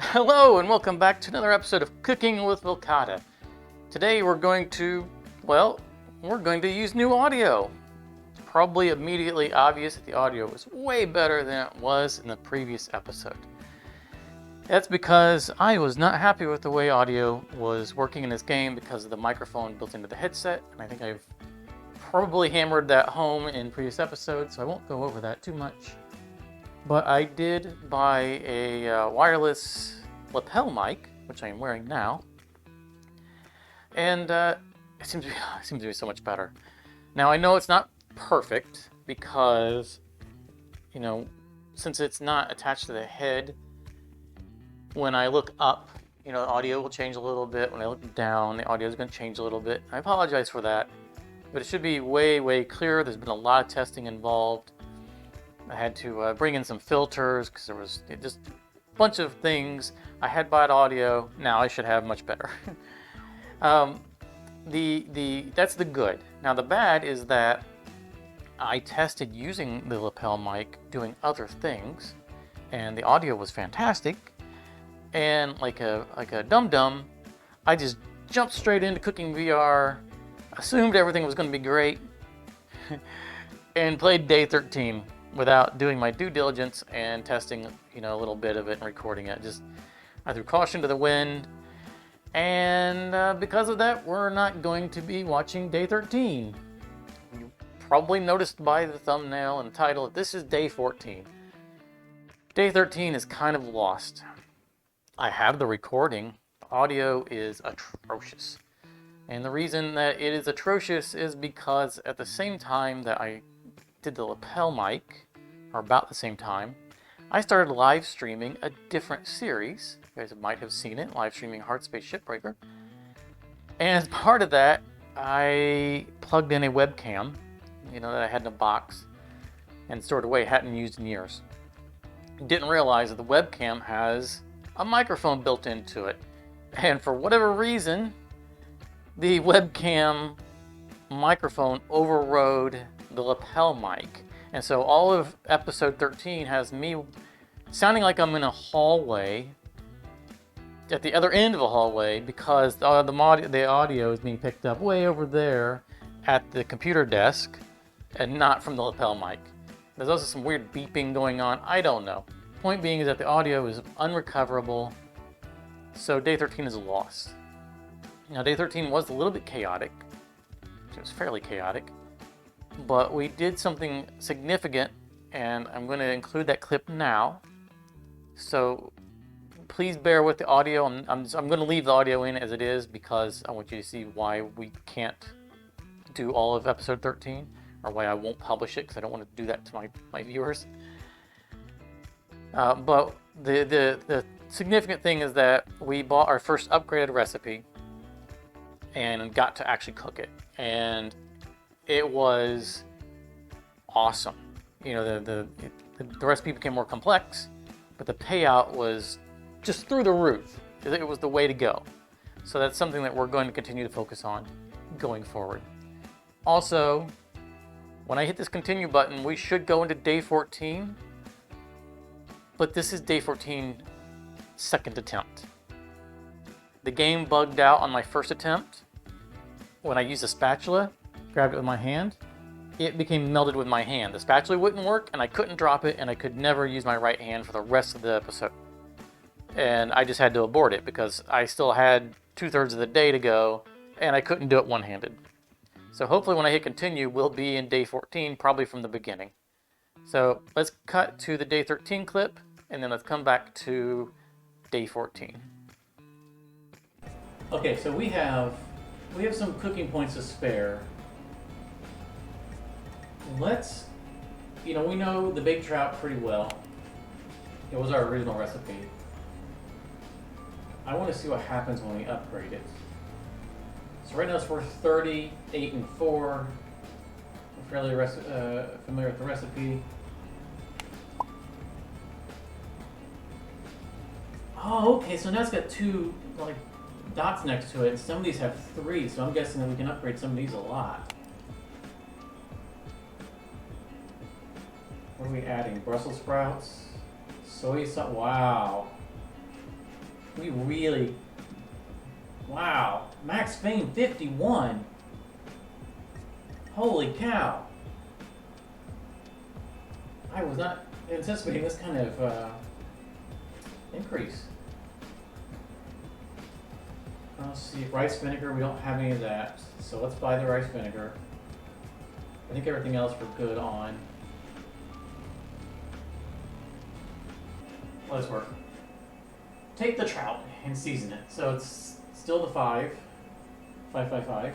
Hello and welcome back to another episode of Cooking with Vilcata. Today we're going to use new audio. It's probably immediately obvious that the audio was way better than it was in the previous episode. That's because I was not happy with the way audio was working in this game because of the microphone built into the headset, and I think I've probably hammered that home in previous episodes, so I won't go over that too much. But I did buy a wireless lapel mic, which I am wearing now, and it seems to be so much better. Now I know it's not perfect because, since it's not attached to the head, when I look up, the audio will change a little bit. When I look down, the audio is going to change a little bit. I apologize for that, but it should be way, way clearer. There's been a lot of testing involved. I had to bring in some filters because there was just a bunch of things. I had bad audio. Now I should have much better. That's the good. Now the bad is that I tested using the lapel mic doing other things, and the audio was fantastic. And like a dum-dum, I just jumped straight into Cooking VR, assumed everything was going to be great, and played day 13 without doing my due diligence and testing, a little bit of it and recording it. I threw caution to the wind, and because of that, we're not going to be watching day 13. You probably noticed by the thumbnail and title that this is day 14. Day 13 is kind of lost. I have the recording. The audio is atrocious. And the reason that it is atrocious is because at the same time that I did the lapel mic, or about the same time, I started live streaming a different series. You guys might have seen it, live streaming Hard Space Shipbreaker. And as part of that, I plugged in a webcam, that I had in a box and stored away, hadn't used in years. Didn't realize that the webcam has a microphone built into it. And for whatever reason, the webcam microphone overrode the lapel mic. And so all of episode 13 has me sounding like I'm in a hallway, at the other end of a hallway, because the audio is being picked up way over there at the computer desk and not from the lapel mic. There's also some weird beeping going on. I don't know. Point being is that the audio is unrecoverable, so day 13 is lost. Now day 13 was a little bit chaotic. It was fairly chaotic. But we did something significant, and I'm going to include that clip now. So please bear with the audio. I'm going to leave the audio in as it is because I want you to see why we can't do all of episode 13, or why I won't publish it because I don't want to do that to my viewers. But the significant thing is that we bought our first upgraded recipe and got to actually cook it. And it was awesome. The recipe became more complex, but the payout was just through the roof. It was the way to go. So that's something that we're going to continue to focus on going forward. Also, when I hit this continue button, we should go into day 14, but this is day 14 second attempt. The game bugged out on my first attempt. When I used a spatula, grabbed it with my hand, it became melted with my hand. The spatula wouldn't work, and I couldn't drop it, and I could never use my right hand for the rest of the episode. And I just had to abort it because I still had 2/3 of the day to go, and I couldn't do it one-handed. So hopefully when I hit continue, we'll be in day 14, probably from the beginning. So let's cut to the day 13 clip, and then let's come back to day 14. Okay, so we have some cooking points to spare. We know the baked trout pretty well. It was our original recipe. I want to see what happens when we upgrade it. So right now it's worth 30, 8, and 4. We're fairly familiar with the recipe. Oh, okay, so now it's got 2 dots next to it, and some of these have 3, so I'm guessing that we can upgrade some of these a lot. What are we adding? Brussels sprouts, soy sauce. Wow. We really... Wow. Max Fame 51. Holy cow. I was not anticipating this kind of increase. Let's see, rice vinegar, we don't have any of that. So let's buy the rice vinegar. I think everything else we're good on. Let us work. Take the trout and season it. So it's still the 5. 5, 5, 5.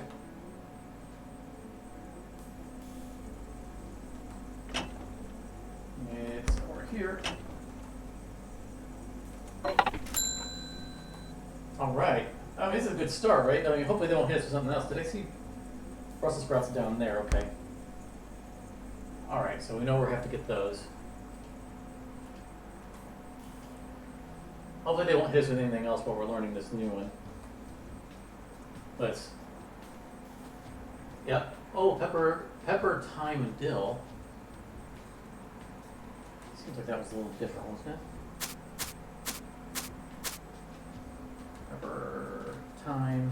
It's over here. Alright. I mean, this is a good start, right? I mean, hopefully they won't hit us with something else. Did I see Brussels sprouts down there? Okay. Alright, so we know we have to get those. Hopefully they won't hit us with anything else while we're learning this new one. Let's... Yep. Oh, pepper, thyme, and dill. Seems like that was a little different, wasn't it? Pepper, thyme.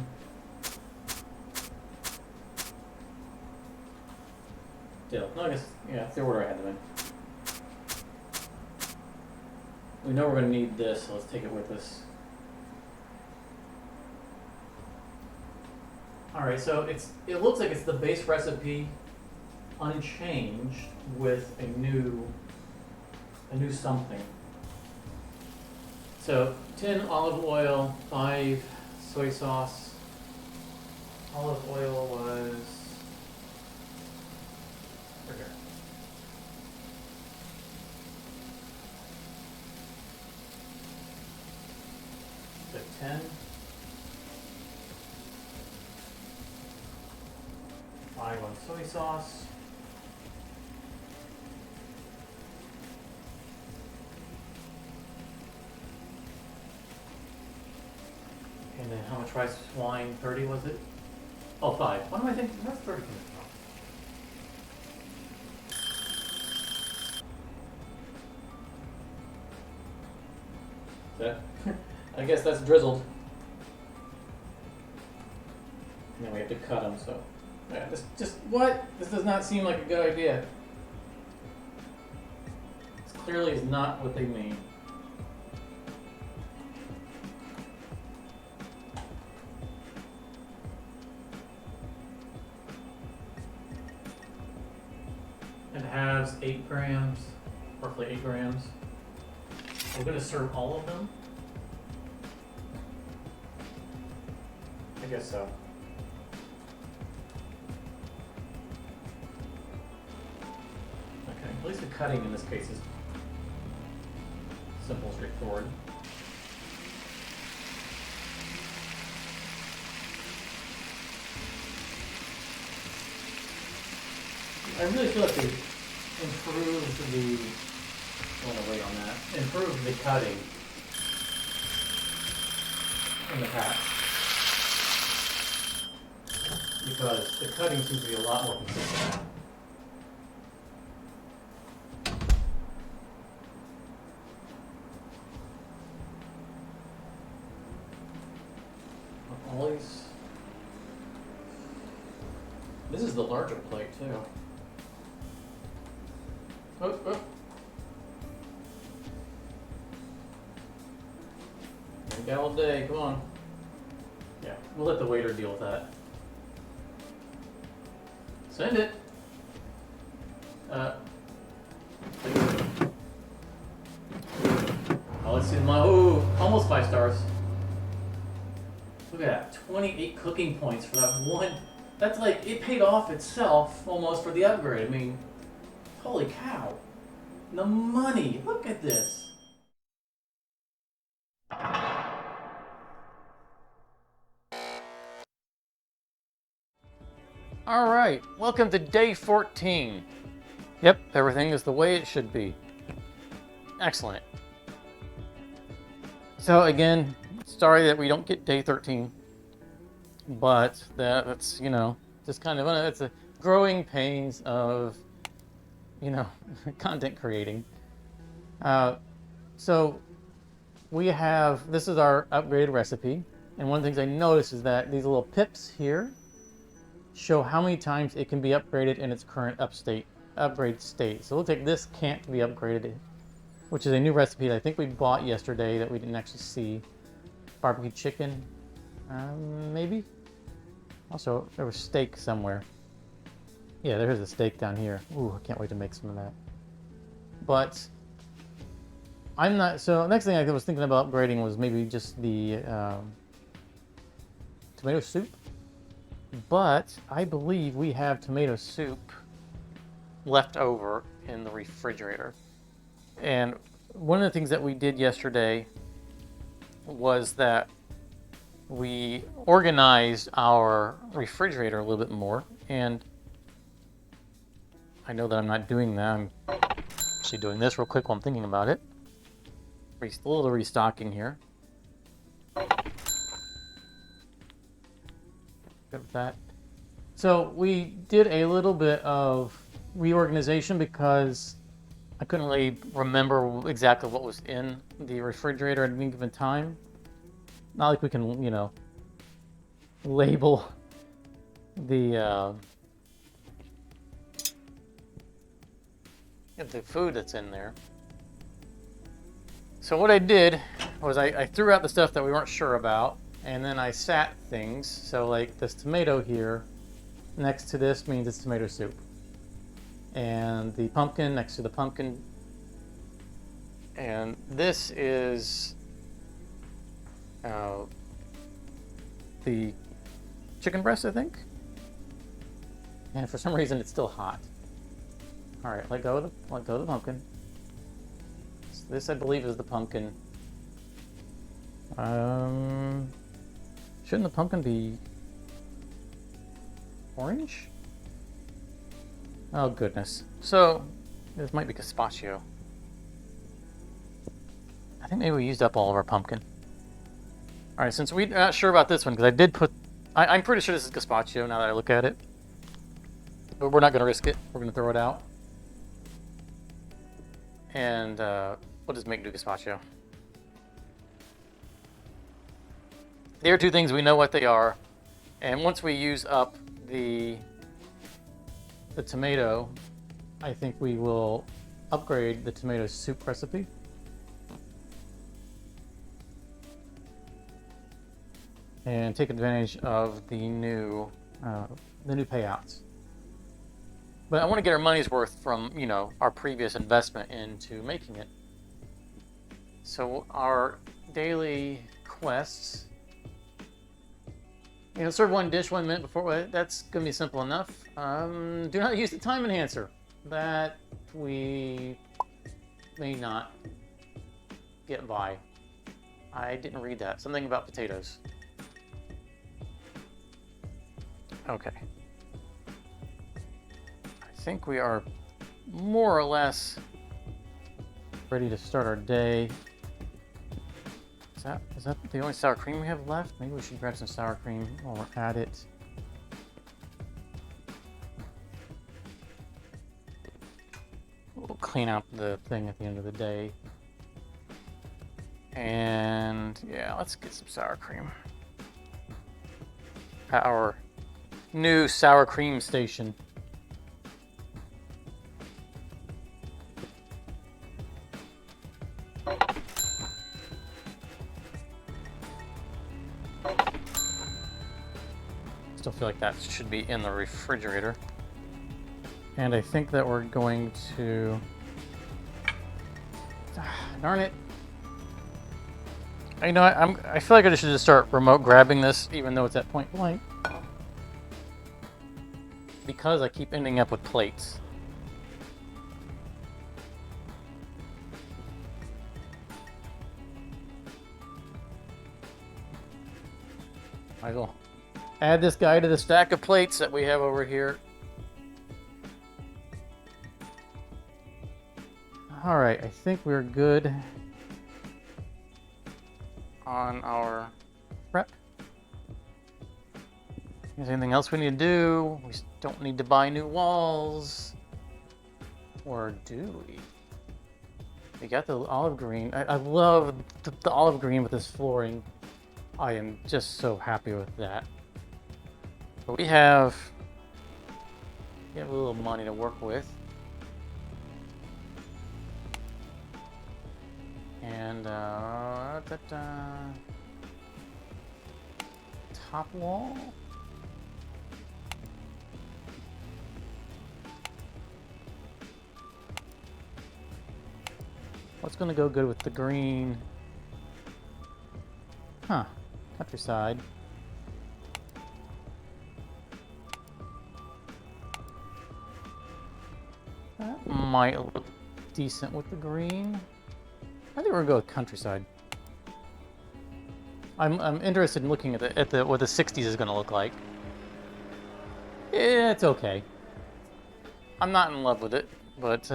Dill. No, I guess, yeah, it's the order I had them in. We know we're going to need this, so let's take it with us. Alright, so it looks like it's the base recipe unchanged with a new something. So 10 olive oil, 5 soy sauce. Olive oil was right here. So 10. 5 on soy sauce. And then how much rice wine? 30 was it? Oh, 5. What am I thinking? Where's 30 coming from? That? I guess that's drizzled. And then we have to cut them, so. Yeah, just what? This does not seem like a good idea. This clearly is not what they mean. It has 8 grams, roughly 8 grams. We're going to serve all of them? I guess so. Okay, at least the cutting in this case is simple, straightforward. I really feel like they improved the, I want to wait on that, improved the cutting in the patch. Because the cutting seems to be a lot more consistent now. Always. This is the larger plate too. Oh, oh. We got all day, come on. Yeah, we'll let the waiter deal with that. Send it. Oh, let's see my, oh, almost 5 stars. Look at that, 28 cooking points for that one. That's like, it paid off itself almost for the upgrade. I mean, holy cow. The money, look at this. All right, welcome to day 14. Yep, everything is the way it should be. Excellent. So again, sorry that we don't get day 13, but that's, you know, just kind of, it's a growing pains of, you know, content creating. So we have, this is our upgraded recipe. And one of the things I noticed is that these little pips here show how many times it can be upgraded in its current upgrade state. So we'll take this can't be upgraded, which is a new recipe that I think we bought yesterday that we didn't actually see. Barbecue chicken, maybe? Also, there was steak somewhere. Yeah, there's a steak down here. Ooh, I can't wait to make some of that. But I'm not, so next thing I was thinking about upgrading was maybe just the tomato soup. But I believe we have tomato soup left over in the refrigerator. And one of the things that we did yesterday was that we organized our refrigerator a little bit more. And I know that I'm not doing that. I'm actually doing this real quick while I'm thinking about it. A little restocking here. Good with that. So we did a little bit of reorganization because I couldn't really remember exactly what was in the refrigerator at any given time. Not like we can, you know, label the food that's in there. So what I did was I threw out the stuff that we weren't sure about, and then I sat things. So like this tomato here, next to this means it's tomato soup. And the pumpkin next to the pumpkin. And this is the chicken breast, I think. And for some reason it's still hot. All right, let go of the pumpkin. So this, I believe, is the pumpkin. Shouldn't the pumpkin be orange? Oh goodness. So this might be gazpacho. I think maybe we used up all of our pumpkin. All right, since we're not sure about this one, because I did put, I'm pretty sure this is gazpacho now that I look at it. But we're not going to risk it. We're going to throw it out. And we'll just make new gazpacho. There are two things, we know what they are. And once we use up the tomato, I think we will upgrade the tomato soup recipe. And take advantage of the new payouts. But I want to get our money's worth from, you know, our previous investment into making it. So our daily quests, you know, serve one dish 1 minute before, that's going to be simple enough. Do not use the time enhancer. That we may not get by. I didn't read that. Something about potatoes. Okay. I think we are more or less ready to start our day. Is that the only sour cream we have left? Maybe we should grab some sour cream while we're at it. We'll clean out the thing at the end of the day. And yeah, let's get some sour cream. Our new sour cream station. Still feel like that should be in the refrigerator. And I think that we're going to... darn it. You know, I feel like I should just start remote grabbing this, even though it's at point blank. Because I keep ending up with plates. Might as well add this guy to the stack of plates that we have over here. Alright, I think we're good on our prep. Is there anything else we need to do? We don't need to buy new walls. Or do we? We got the olive green. I love the olive green with this flooring. I am just so happy with that. But we have a little money to work with. And top wall. What's gonna go good with the green? Huh, countryside. That might look decent with the green. I think we're gonna go with countryside. I'm interested in looking at the what the 60s is gonna look like. It's okay. I'm not in love with it, but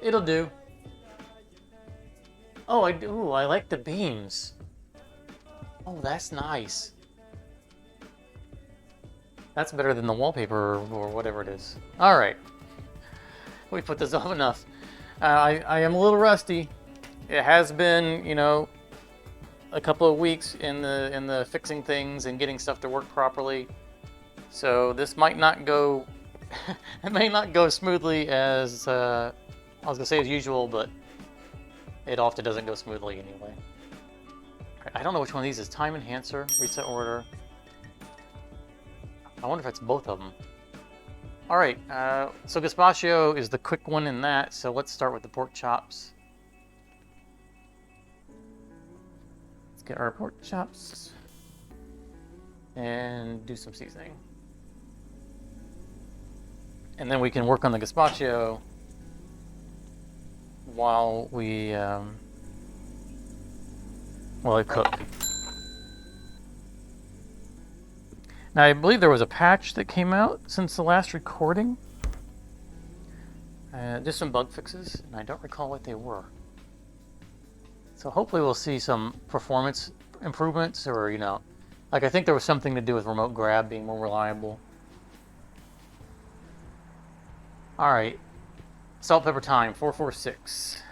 it'll do. Oh, I do. I like the beams. Oh, that's nice. That's better than the wallpaper or whatever it is. All right. We put this off enough. I am a little rusty. It has been, you know, a couple of weeks in the fixing things and getting stuff to work properly. So this might not go. It may not go smoothly as I was gonna say as usual, but it often doesn't go smoothly anyway. I don't know which one of these is time enhancer, reset order. I wonder if it's both of them. All right, so gazpacho is the quick one in that, so let's start with the pork chops. Let's get our pork chops and do some seasoning. And then we can work on the gazpacho while we cook. Now, I believe there was a patch that came out since the last recording. Just some bug fixes, and I don't recall what they were. So hopefully we'll see some performance improvements, or, you know, like I think there was something to do with remote grab being more reliable. All right, salt, pepper time, 446.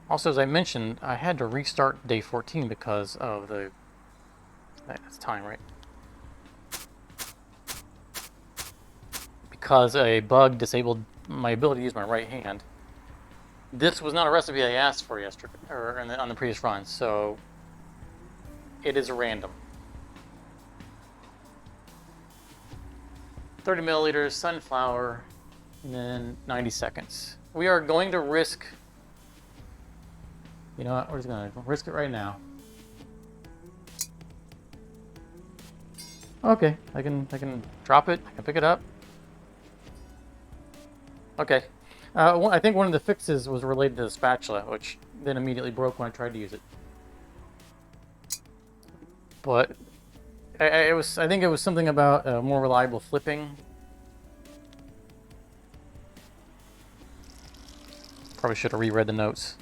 Also, as I mentioned, I had to restart day 14 because of the... That's time, right? Because a bug disabled my ability to use my right hand. This was not a recipe I asked for yesterday, or on the previous run, so it is random. 30 milliliters, sunflower, and then 90 seconds. We are going to risk... You know what? We're just gonna risk it right now. Okay, I can drop it. I can pick it up. Okay, I think one of the fixes was related to the spatula, which then immediately broke when I tried to use it. But I think it was something about more reliable flipping. Probably should have reread the notes.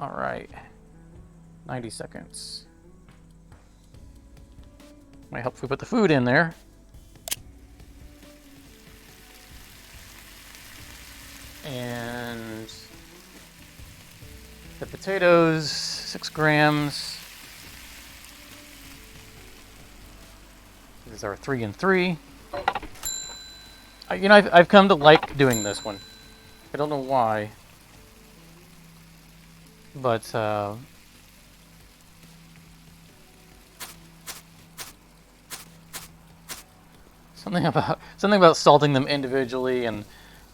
All right, 90 seconds. Might help if we put the food in there. And the potatoes, 6 grams. These are 3 and 3. You know, I've come to like doing this one. I don't know why. But something about salting them individually, and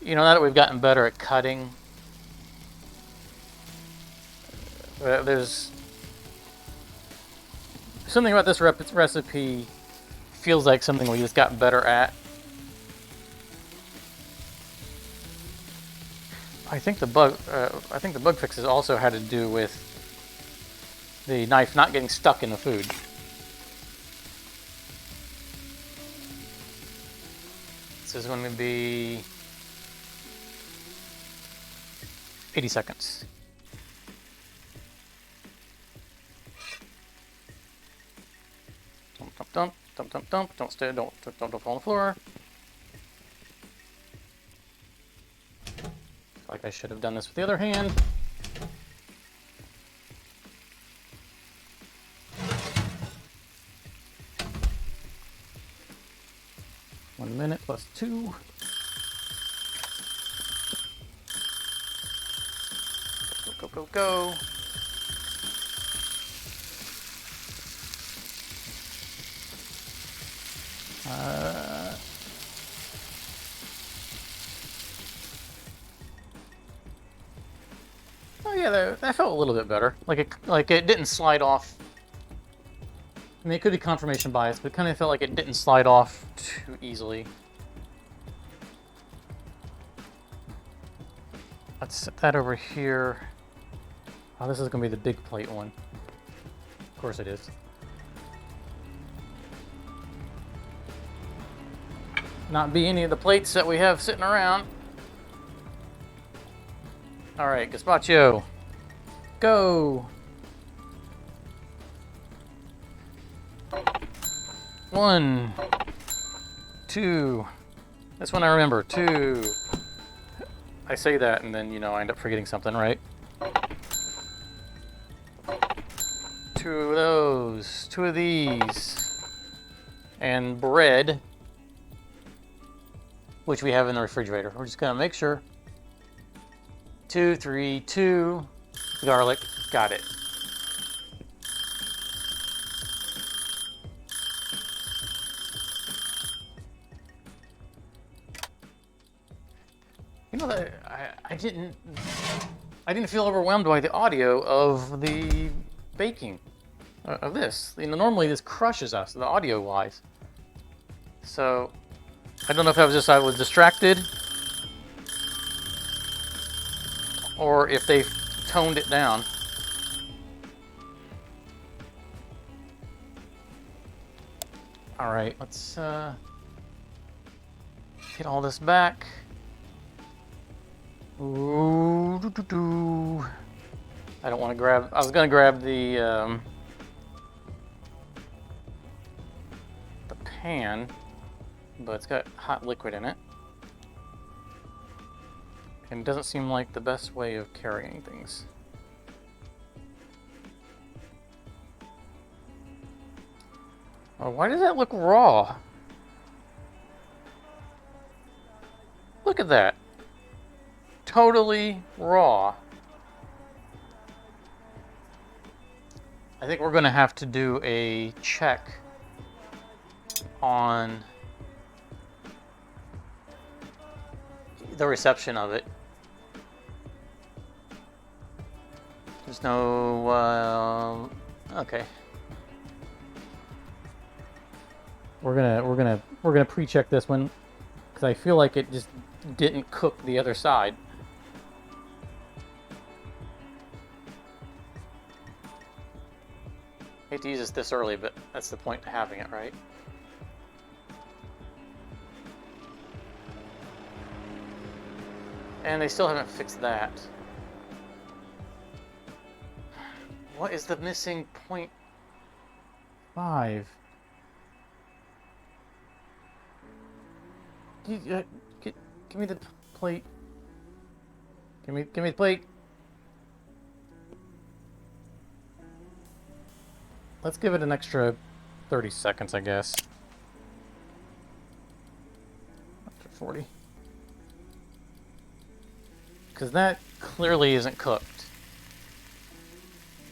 you know, now that we've gotten better at cutting, there's something about this recipe feels like something we just got better at. I think the bug fixes also had to do with the knife not getting stuck in the food. This is going to be 80 seconds. Dump, dump, dump, dump, dump, dump. Don't stay. Don't fall on the floor. Like I should have done this with the other hand. One minute plus 2. Go, go, go, go. Oh yeah, that felt a little bit better. Like it didn't slide off. I mean, it could be confirmation bias, but it kind of felt like it didn't slide off too easily. Let's set that over here. Oh, this is going to be the big plate one. Of course it is. Not be any of the plates that we have sitting around. Alright, gazpacho. Go! 1, 2. This one I remember. 2. I say that and then, you know, I end up forgetting something, right? 2 of those. 2 of these. And bread, which we have in the refrigerator. We're just gonna make sure. 2, 3, 2. Garlic. Got it. You know that I didn't feel overwhelmed by the audio of the baking of this. You know, normally this crushes us, the audio wise. So I don't know if I was distracted, or if they toned it down. All right, let's get all this back. Ooh, doo, doo, doo. I don't want to grab. I was gonna grab the pan, but it's got hot liquid in it, and it doesn't seem like the best way of carrying things. Oh, why does that look raw? Look at that. Totally raw. I think we're going to have to do a check on the reception of it. There's no okay. We're gonna pre-check this one because I feel like it just didn't cook the other side. Hate to use this early, but that's the point to having it, right? And they still haven't fixed that. What is the missing 0.5? Give me the plate. Give me the plate. Let's give it an extra 30 seconds, I guess. Up to 40. Because that clearly isn't cooked.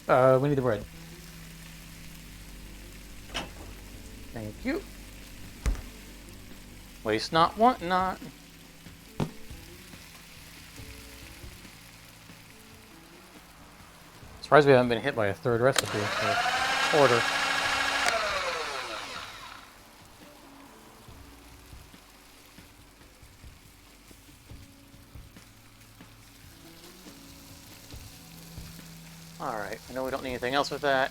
We need the bread. Thank you. Waste not, want not. Surprised we haven't been hit by a third recipe or order. Alright, I know we don't need anything else with that.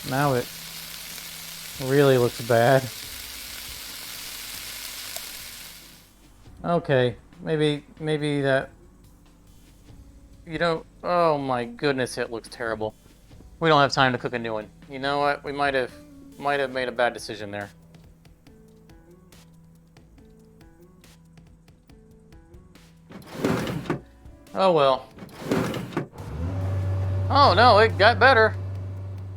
Now it really looks bad. Okay, maybe that... You know, oh my goodness, it looks terrible. We don't have time to cook a new one. You know what? We might have made a bad decision there. Oh well. Oh no, it got better.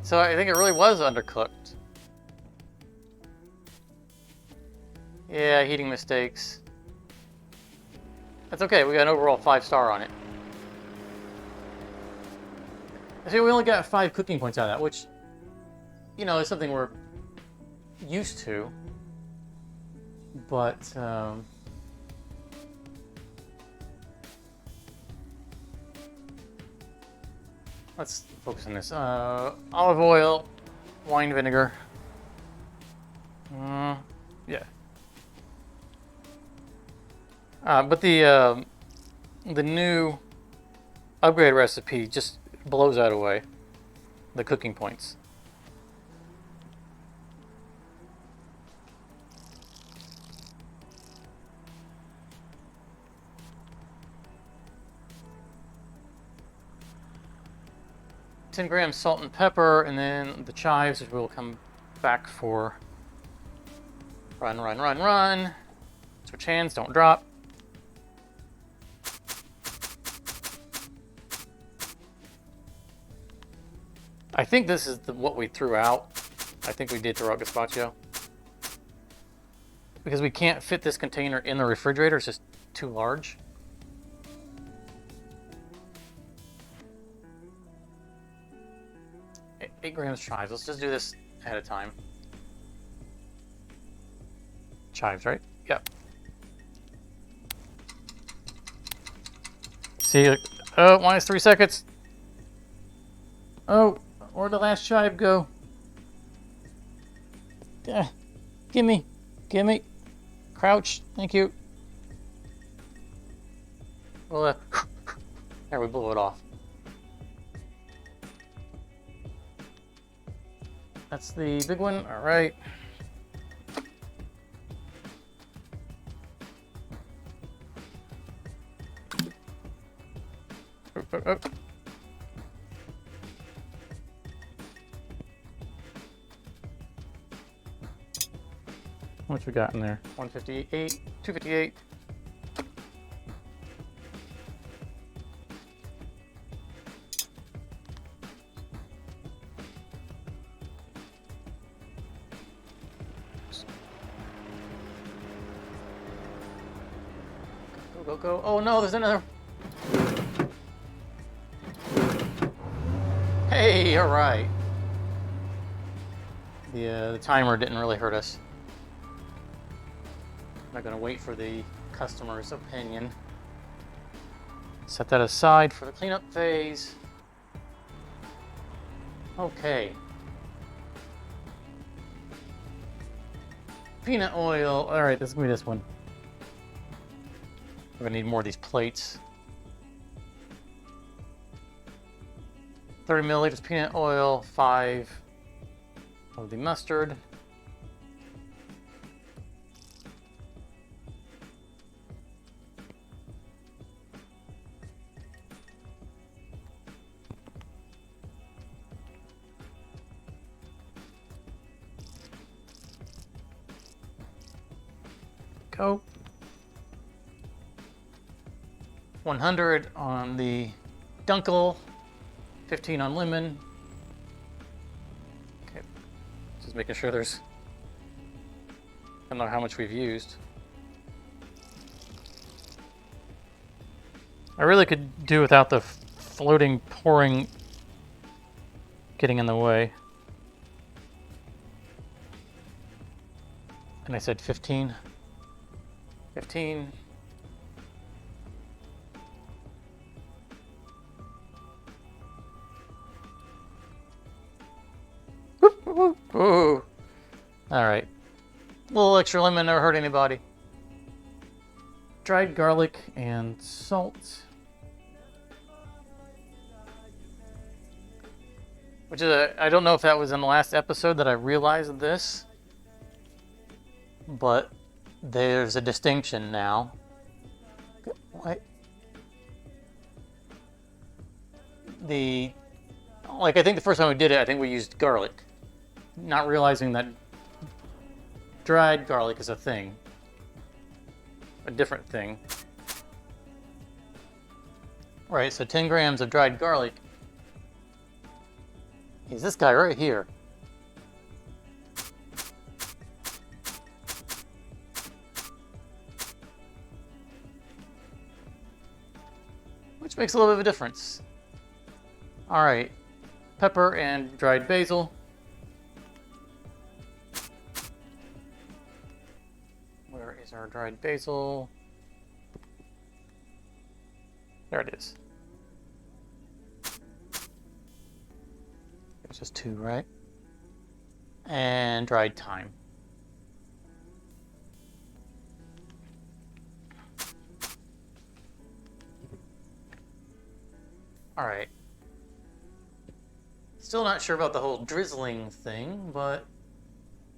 So I think it really was undercooked. Yeah, heating mistakes. That's okay, we got an overall 5-star on it. See, we only got 5 cooking points out of that, which, you know, is something we're used to. But, let's focus on this. Olive oil, wine vinegar. Yeah. But the new upgrade recipe just blows that away. The cooking points. $10 grams salt and pepper, and then the chives, which we'll come back for. Run, run, run, run. Switch hands, don't drop. I think this is what we threw out. I think we did throw out gazpacho. Because we can't fit this container in the refrigerator, it's just too large. Eight grams chives. Let's just do this ahead of time. Chives, right? Yep. See, oh, minus 3 seconds. Oh, where'd the last chive go? Gimme. Crouch, thank you. Well, there, we blew it off. That's the big one, all right. Oh. What we got in there? 158, 258. Go. Oh no, there's another. Hey, all right. The timer didn't really hurt us. I'm not gonna wait for the customer's opinion. Set that aside for the cleanup phase. Okay. Peanut oil. All right, this is gonna be this one. We're gonna need more of these plates. 30 milliliters peanut oil, 5 of the mustard. Go. 100 on the dunkel, 15 on lemon. Okay, just making sure there's, I don't know how much we've used. I really could do without the floating, pouring, getting in the way. And I said 15. 15. Ooh. All right. A little extra lemon never hurt anybody. Dried garlic and salt. Which is I don't know if that was in the last episode that I realized this, but there's a distinction now. What? Like, I think the first time we did it, I think we used garlic, not realizing that dried garlic is a thing, a different thing. Right, so 10 grams of dried garlic is this guy right here. Which makes a little bit of a difference. Alright, pepper and dried basil. Where is our dried basil? There it is. It's just 2, right? And dried thyme. Alright. Still not sure about the whole drizzling thing, but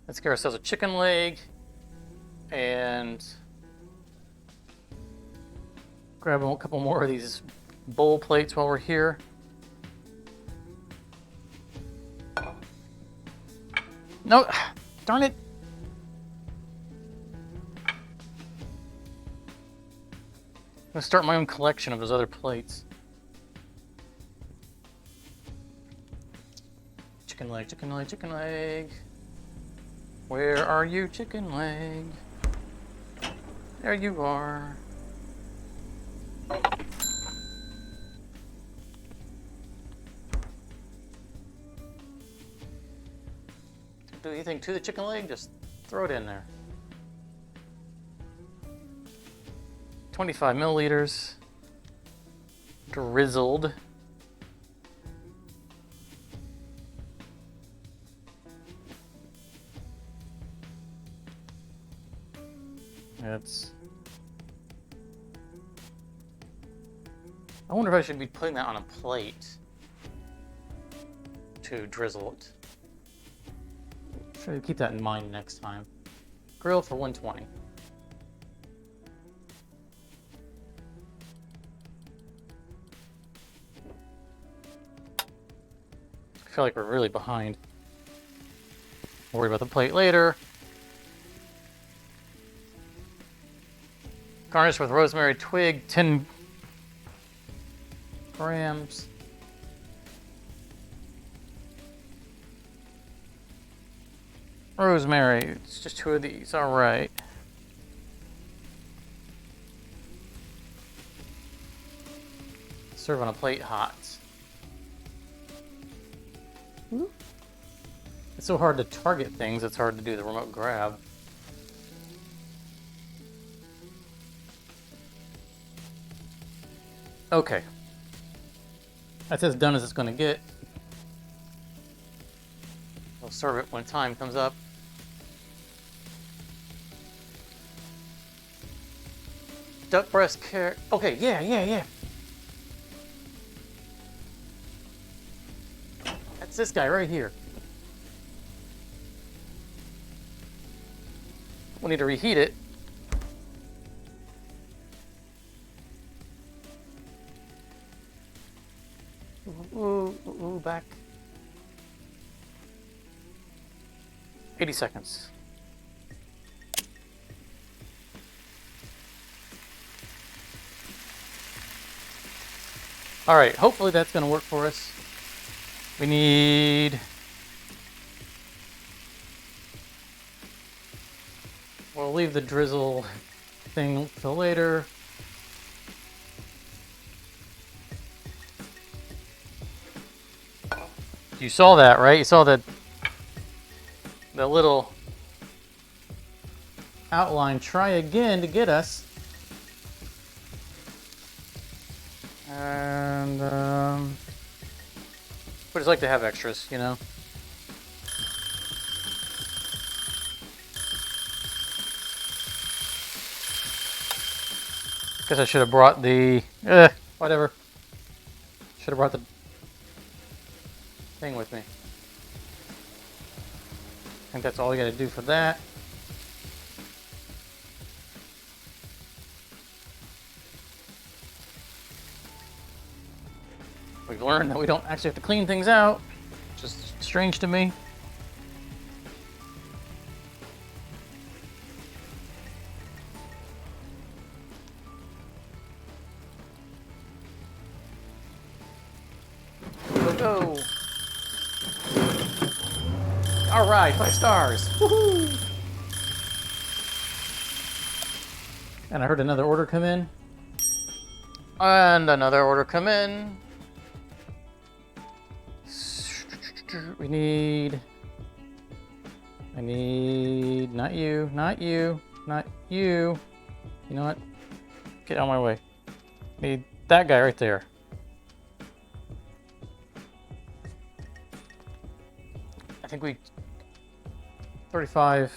let's get ourselves a chicken leg and grab a couple more of these bowl plates while we're here. No, darn it. I'm gonna start my own collection of those other plates. Chicken leg, chicken leg, chicken leg. Where are you, chicken leg? There you are. Do anything to the chicken leg, just throw it in there. 25 milliliters. Drizzled. I wonder if I should be putting that on a plate to drizzle it. Should keep that in mind next time. Grill for 120. I feel like we're really behind. Worry about the plate later. Garnish with rosemary twig, 10 grams. Rosemary, it's just 2 of these, all right. Serve on a plate hot. It's so hard to target things, it's hard to do the remote grab. Okay. That's as done as it's going to get. We'll serve it when time comes up. Duck breast carrot. Okay, yeah. That's this guy right here. We'll need to reheat it. Ooh, back. 80 seconds. All right, hopefully that's going to work for us. We need... We'll leave the drizzle thing till later. You saw that, right? You saw the little outline. Try again to get us. And we just like to have extras, you know. Guess I should have brought the whatever. Should have brought the thing with me. I think that's all you gotta do for that. We've learned that we don't actually have to clean things out, which is strange to me. Go! All right, 5 stars. Woohoo! And I heard another order come in. And another order come in. I need, not you, not you, not you. You know what? Get out of my way. Need that guy right there. I think we 35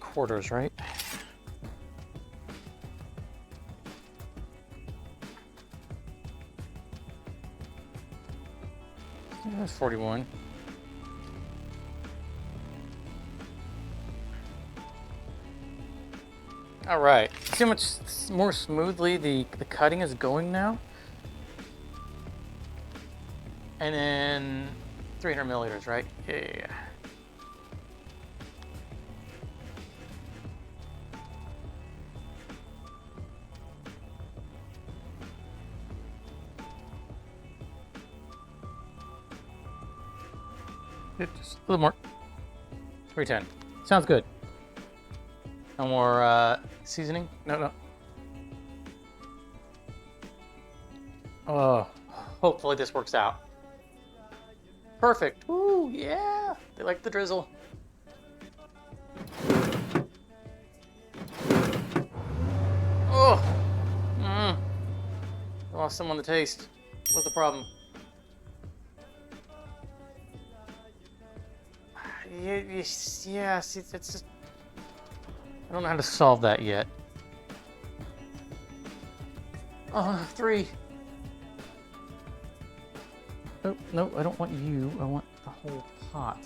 quarters, right? Yeah, that's 41. All right. See how much more smoothly the cutting is going now? And then 300 milliliters, right? Yeah. Just a little more. 310. Sounds good. No more seasoning? No. Oh, hopefully this works out. Perfect. Ooh, yeah. They like the drizzle. Oh. I lost some on the taste. What's the problem? Yeah, see, it's just... I don't know how to solve that yet. 3. Oh, no, I don't want you. I want the whole pot.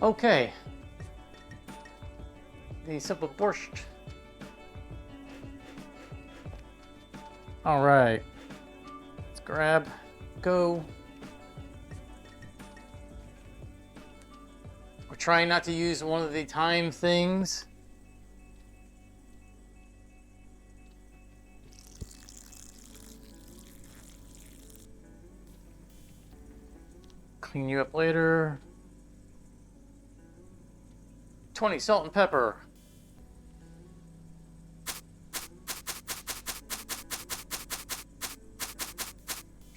Okay. The simple borscht. All right. Let's grab, go. We're trying not to use one of the time things. Clean you up later. 20 salt and pepper.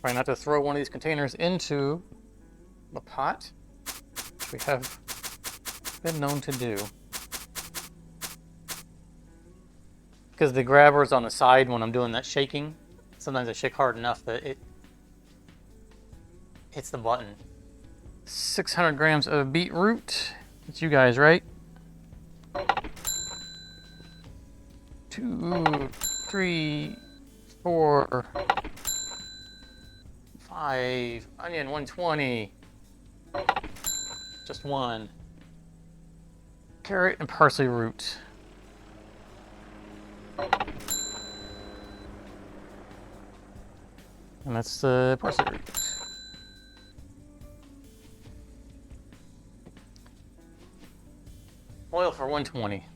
Try not to throw one of these containers into the pot, which we have been known to do. Because the grabber's on the side when I'm doing that shaking. Sometimes I shake hard enough that it hits the button. 600 grams of beetroot. It's you guys, right? 2, 3, 4, 5. Onion, 120. Just 1. Carrot and parsley root. And that's the parsley root. Oil for 120.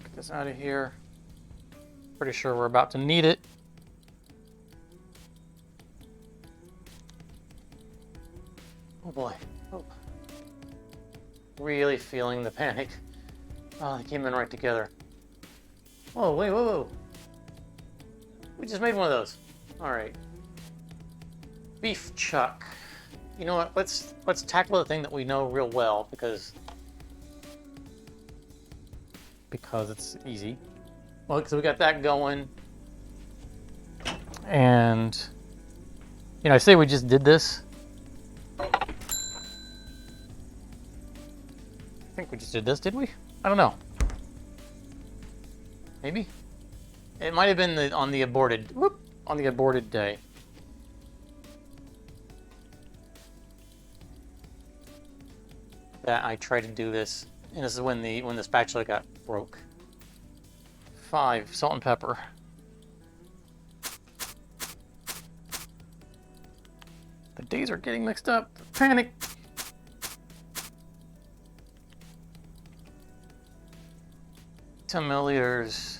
Get this out of here. Pretty sure we're about to need it. Oh boy. Oh. Really feeling the panic. Oh, they came in right together. Oh, wait, whoa. We just made one of those. All right. Beef chuck. You know what? Let's tackle the thing that we know real well because it's easy. Well, so we got that going, and You know, I say we just did this. I think we just did this, did we? I don't know. Maybe? It might have been on the aborted day. That I tried to do this, and this is when the spatula got broke. 5, salt and pepper. The days are getting mixed up. Panic. Milliliters.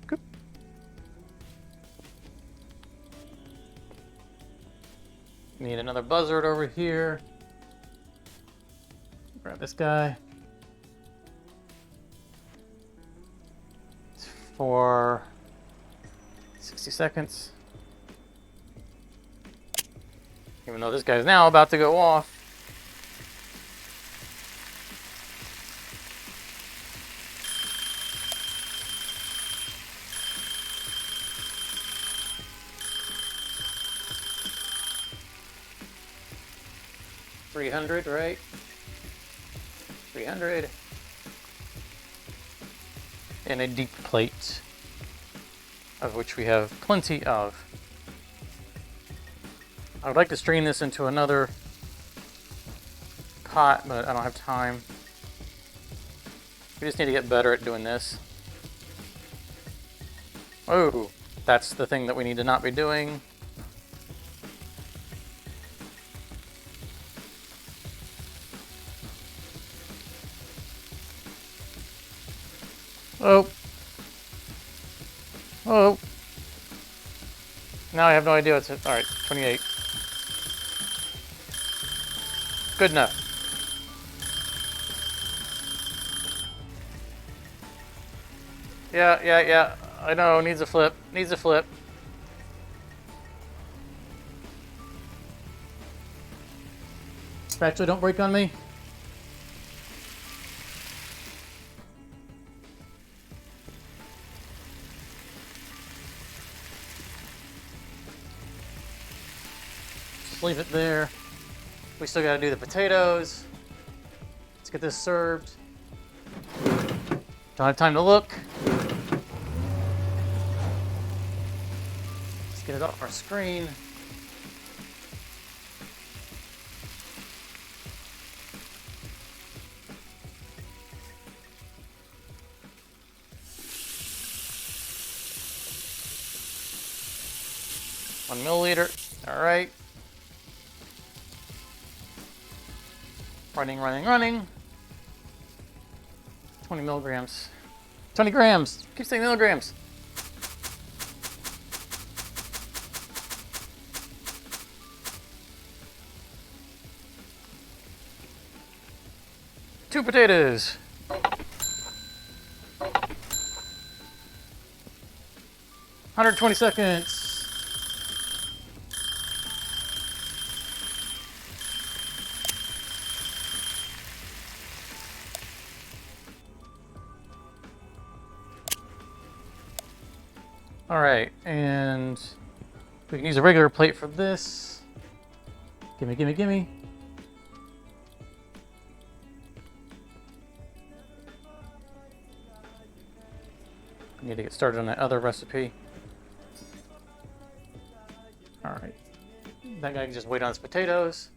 Good. Need another buzzard over here. Grab this guy. It's for 60 seconds. Even though this guy's now about to go off. $300, right? 300. And a deep plate, of which we have plenty of. I would like to strain this into another pot, but I don't have time. We just need to get better at doing this. Oh, that's the thing that we need to not be doing. Oh. Oh. Now I have no idea what's it. Alright, 28. Good enough. Yeah. I know, needs a flip. Needs a flip. Spatula, don't break on me. Just leave it there. We still gotta do the potatoes. Let's get this served. Don't have time to look. Let's get it off our screen. One milliliter. All right. Running. 20 milligrams. 20 grams. Keep saying milligrams. Two potatoes. 120 seconds. All right, and we can use a regular plate for this. Gimme. Need to get started on that other recipe. All right, that guy can just wait on his potatoes.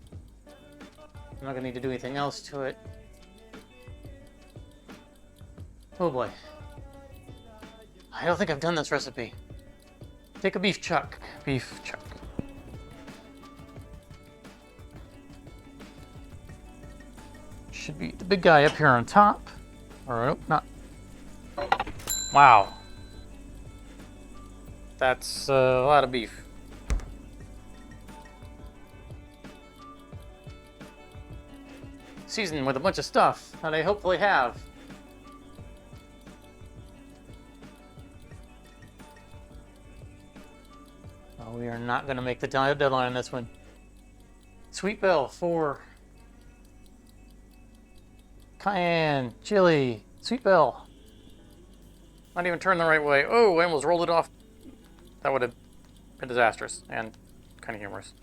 I'm not gonna need to do anything else to it. Oh boy. I don't think I've done this recipe. Take a beef chuck. Should be the big guy up here on top. Or nope, not. Wow. That's a lot of beef. Seasoned with a bunch of stuff that I hopefully have. We are not going to make the deadline on this one. Sweet bell, 4. Cayenne, chili, sweet bell. Not even turned the right way. Oh, I almost rolled it off. That would have been disastrous and kind of humorous.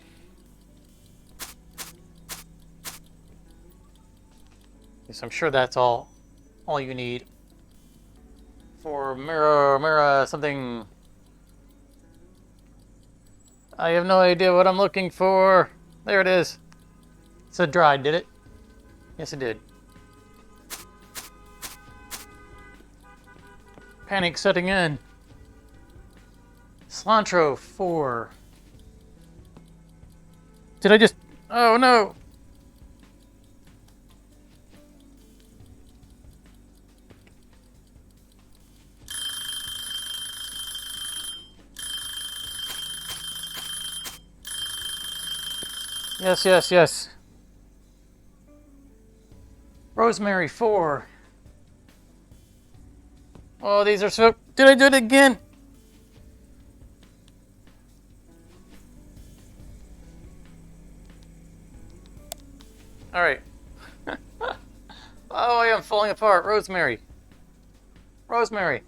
So I'm sure that's all you need for mirror something. I have no idea what I'm looking for. There it is. It said dried, did it? Yes, it did. Panic setting in. Cilantro, 4. Did I just... Oh, no. Yes, yes, yes. Rosemary, 4. Oh, these are so... Did I do it again? All right. Oh, I am falling apart. Rosemary. Rosemary.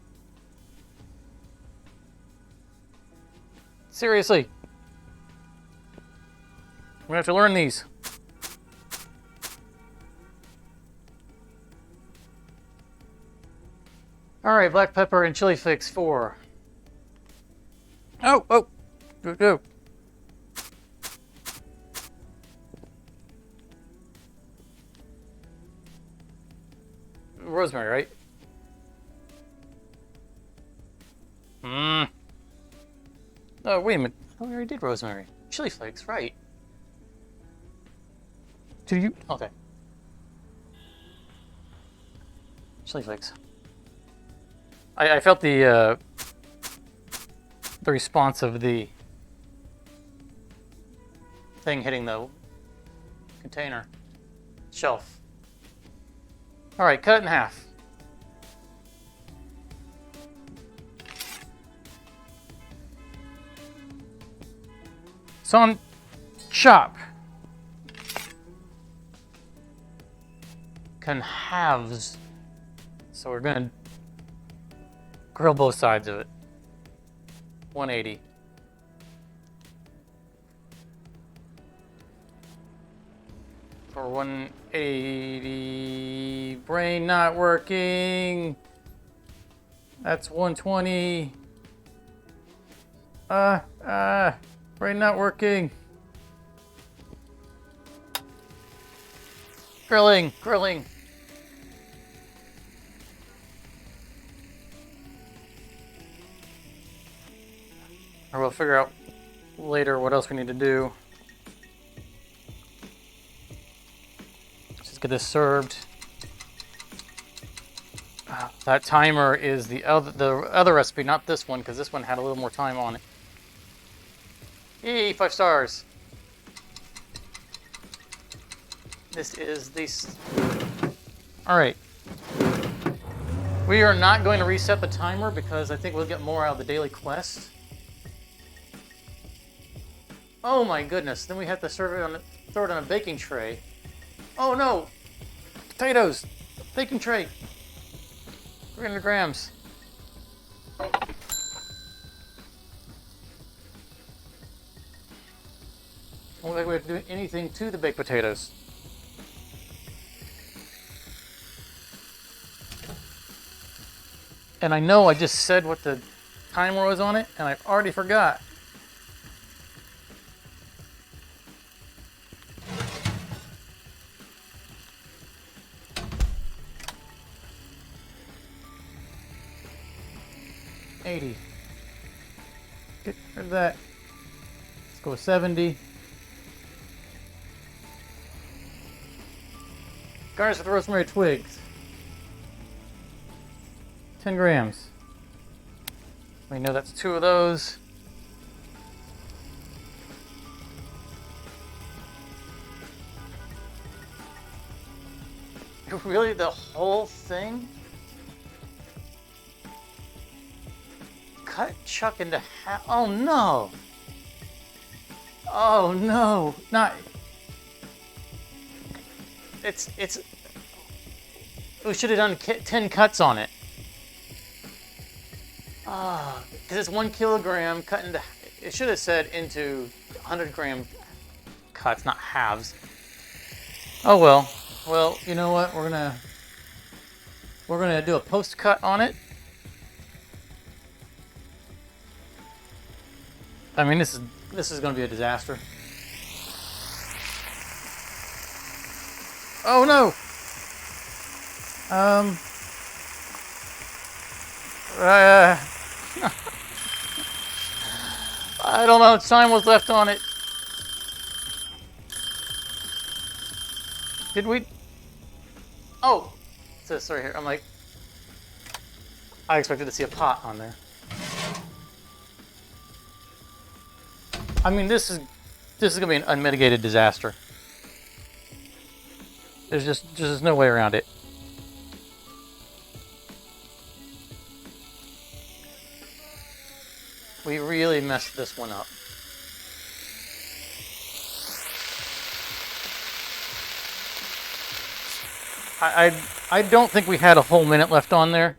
Seriously. We have to learn these. All right, black pepper and chili flakes, 4. Oh, oh, go. Rosemary, right? Oh, wait a minute. Oh, we already did rosemary. Chili flakes, right? Did you? Okay. Chili flakes. I felt the response of the thing hitting the container shelf. All right, cut it in half. Some chop. Can halves. So we're gonna grill both sides of it. 180. For 180. Brain not working. That's 120. Brain not working. Grilling. Or we'll figure out later what else we need to do. Let's just get this served. That timer is the other recipe, not this one, because this one had a little more time on it. Yay, 5 stars. This is the... Alright. We are not going to reset the timer because I think we'll get more out of the daily quest. Oh my goodness, then we have to serve it throw it on a baking tray. Oh no! Potatoes! Baking tray! 300 grams. I don't think we have to do anything to the baked potatoes. And I know I just said what the timer was on it, and I already forgot. $80. Get rid of that. Let's go with 70. Garnish with rosemary twigs. 10 grams. We know that's 2 of those. Really, the whole thing? Cut Chuck into half. Oh no! Oh no! Not. it's. We should have done 10 cuts on it. Ah, because it's 1 kilogram cut into. It should have said into 100-gram cuts, not halves. Oh well. Well, you know what? We're gonna do a post cut on it. I mean, this is gonna be a disaster. Oh no. I don't know how much time was left on it. Did we? Oh, it says sorry here. I'm like, I expected to see a pot on there. I mean, this is gonna be an unmitigated disaster. There's just no way around it. We really messed this one up. I don't think we had a whole minute left on there.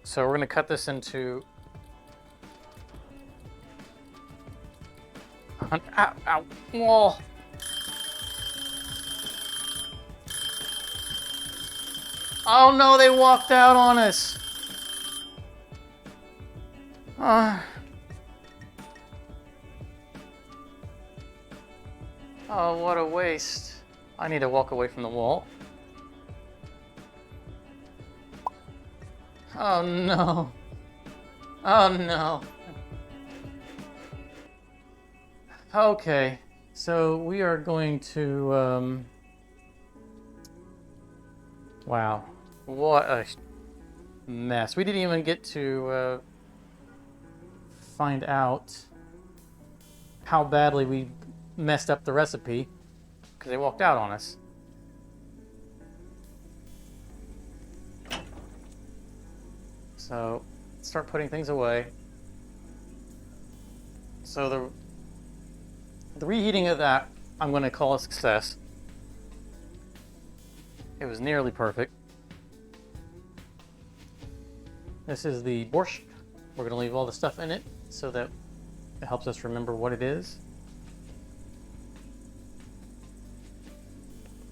So we're gonna cut this into. Ow, ow, whoa. Oh no, they walked out on us. Oh, what a waste. I need to walk away from the wall. Oh no. Oh no. Okay, so we are going to, wow, what a mess. We didn't even get to find out how badly we messed up the recipe because they walked out on us. So, start putting things away. So the reheating of that, I'm going to call a success. It was nearly perfect. This is the borscht. We're going to leave all the stuff in it so that it helps us remember what it is.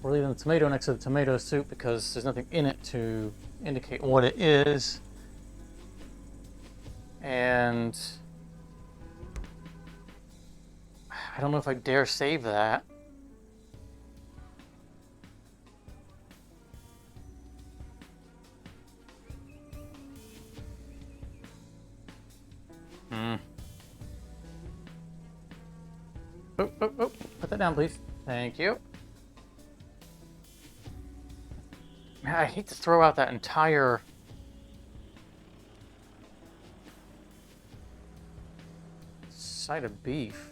We're leaving the tomato next to the tomato soup because there's nothing in it to indicate what it is. And I don't know if I dare save that. Oh, put that down, please. Thank you. Man, I hate to throw out that entire side of beef.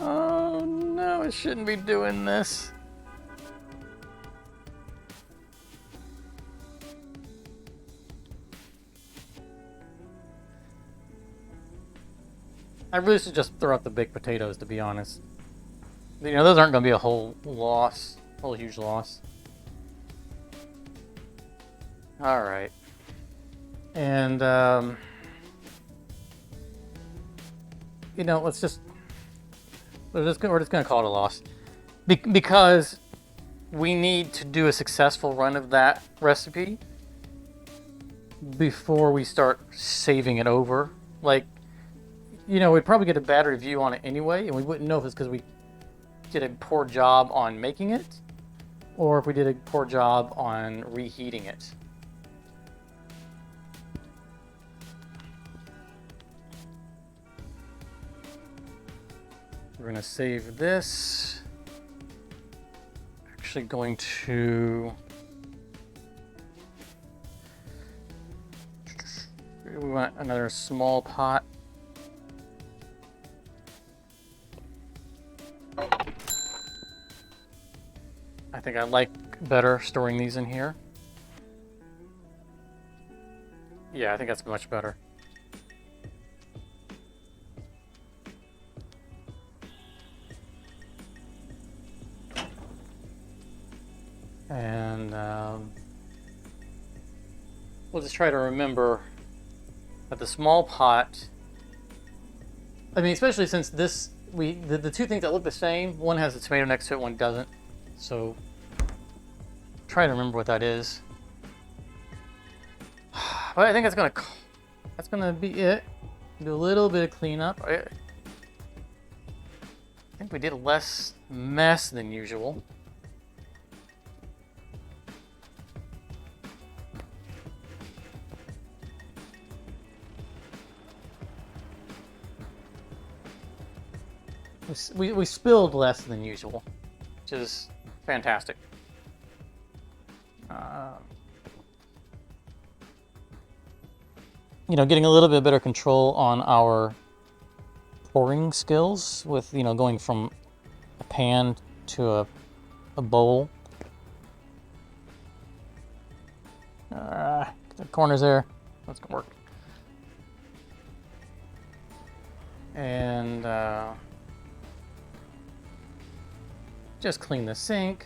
Oh no, I shouldn't be doing this. I really should just throw out the baked potatoes, to be honest. You know, those aren't going to be a whole huge loss. All right. And, you know, we're just going to call it a loss. Because we need to do a successful run of that recipe before we start saving it over. Like, you know, we'd probably get a bad review on it anyway, and we wouldn't know if it's because we did a poor job on making it, or if we did a poor job on reheating it. We're going to save this. Actually going to... Maybe we want another small pot. I think I like better storing these in here. Yeah, I think that's much better. And we'll just try to remember that the small pot, I mean, especially since this, the two things that look the same, one has a tomato next to it, one doesn't. So try to remember what that is. But I think that's gonna be it. Do a little bit of cleanup. I think we did less mess than usual. We spilled less than usual, which is fantastic. You know, getting a little bit better control on our pouring skills with, you know, going from a pan to a bowl. The corners there. That's gonna work. And just clean the sink.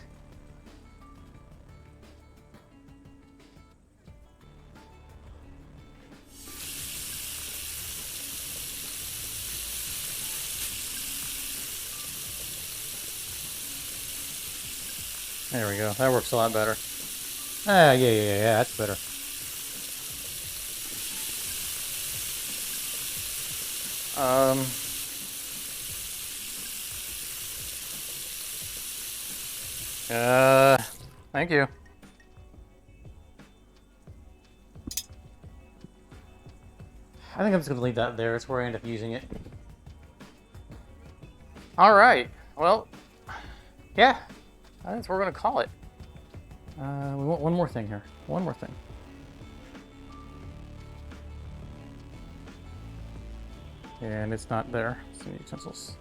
There we go. That works a lot better. Yeah, that's better. Thank you. I think I'm just gonna leave that there. It's where I end up using it. All right. Well, yeah. That's what we're gonna call it. We want one more thing here. One more thing. And it's not there. Some utensils.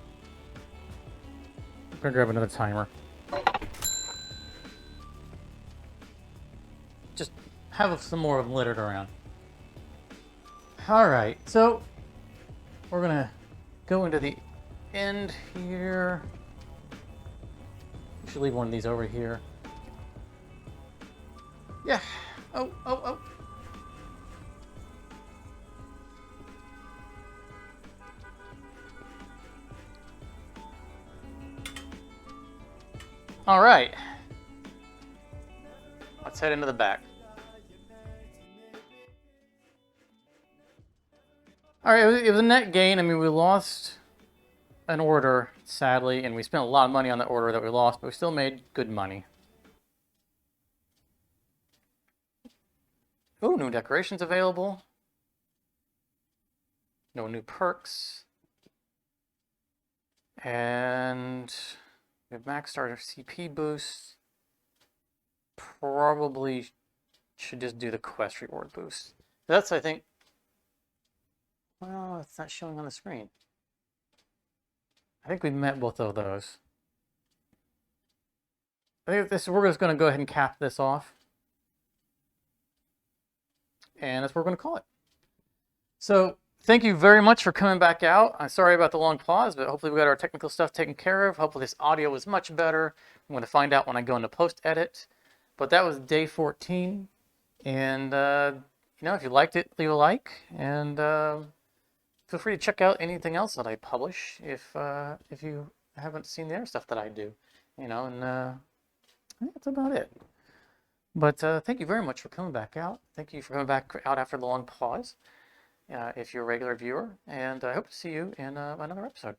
I'm gonna grab another timer. Just have some more of them littered around. All right, so we're gonna go into the end here. Should leave one of these over here. Yeah. Oh. All right. Let's head into the back. All right, it was a net gain. I mean, we lost an order, sadly, and we spent a lot of money on that order that we lost, but we still made good money. Ooh, new decorations available. No new perks. And we have max starter CP boost. Probably should just do the quest reward boost. That's, I think, well, it's not showing on the screen. I think we met both of those. I think we're just going to go ahead and cap this off. And that's what we're going to call it. So thank you very much for coming back out. I'm sorry about the long pause, but hopefully we got our technical stuff taken care of. Hopefully this audio was much better. I'm going to find out when I go into post-edit. But that was day 14. And, you know, if you liked it, leave a like. And feel free to check out anything else that I publish if you haven't seen the other stuff that I do. You know, and I think that's about it. But thank you very much for coming back out. Thank you for coming back out after the long pause, if you're a regular viewer. And I hope to see you in another episode.